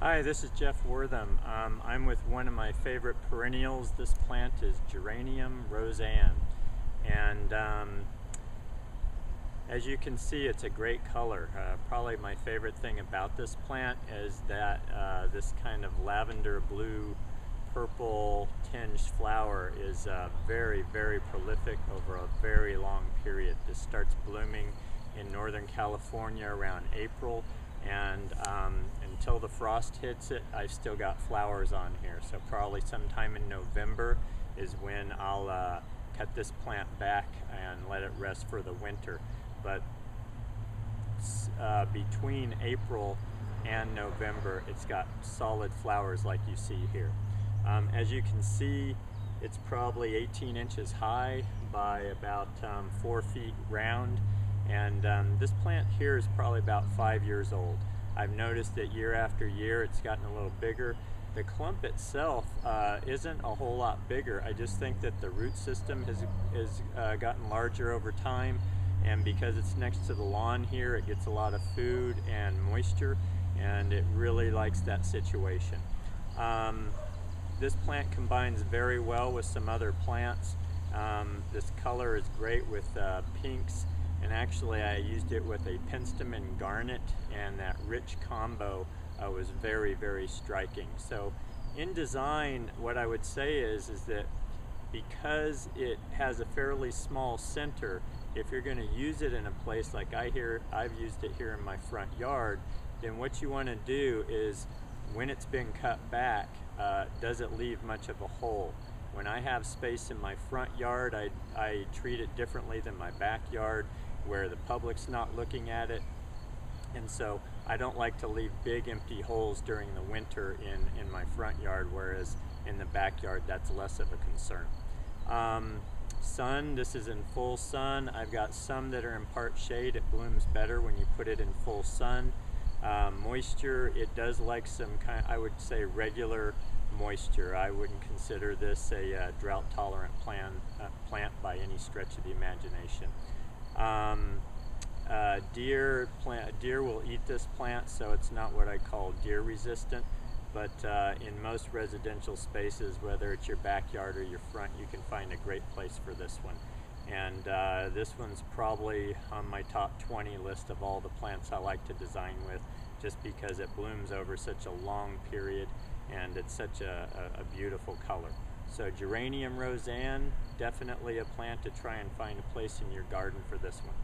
Hi, this is Jeff Wortham. I'm with one of my favorite perennials. This plant is Geranium Rozanne, and as you can see, it's a great color. Probably my favorite thing about this plant is that this kind of lavender blue purple tinged flower is very, very prolific over a very long period. This starts blooming in Northern California around April, and until the frost hits it, I've still got flowers on here. So probably sometime in November is when I'll cut this plant back and let it rest for the winter. But between April and November, it's got solid flowers like you see here. As you can see, it's probably 18 inches high by about 4 feet round, and this plant here is probably about 5 years old. I've noticed that year after year it's gotten a little bigger. The clump itself isn't a whole lot bigger. I just think that the root system has gotten larger over time, and because it's next to the lawn here, it gets a lot of food and moisture, and it really likes that situation. This plant combines very well with some other plants. This color is great with pinks, and actually I used it with a penstemon garnet, and that rich combo was very, very striking. So in design, what I would say is that because it has a fairly small center, if you're going to use it in a place like I've used it here in my front yard, then what you want to do is, when it's been cut back, does it leave much of a hole? When I have space in my front yard, I treat it differently than my backyard, where the public's not looking at it, and so I don't like to leave big empty holes during the winter in my front yard, whereas in the backyard that's less of a concern. Sun, this is in full sun. I've got some that are in part shade. It blooms better when you put it in full sun. Moisture, it does like some kind, I would say, regular moisture. I wouldn't consider this a drought tolerant plant by any stretch of the imagination. Deer will eat this plant, so it's not what I call deer resistant, but in most residential spaces, whether it's your backyard or your front, you can find a great place for this one. And this one's probably on my top 20 list of all the plants I like to design with, just because it blooms over such a long period and it's such a beautiful color. So Geranium Rozanne, definitely a plant to try and find a place in your garden for this one.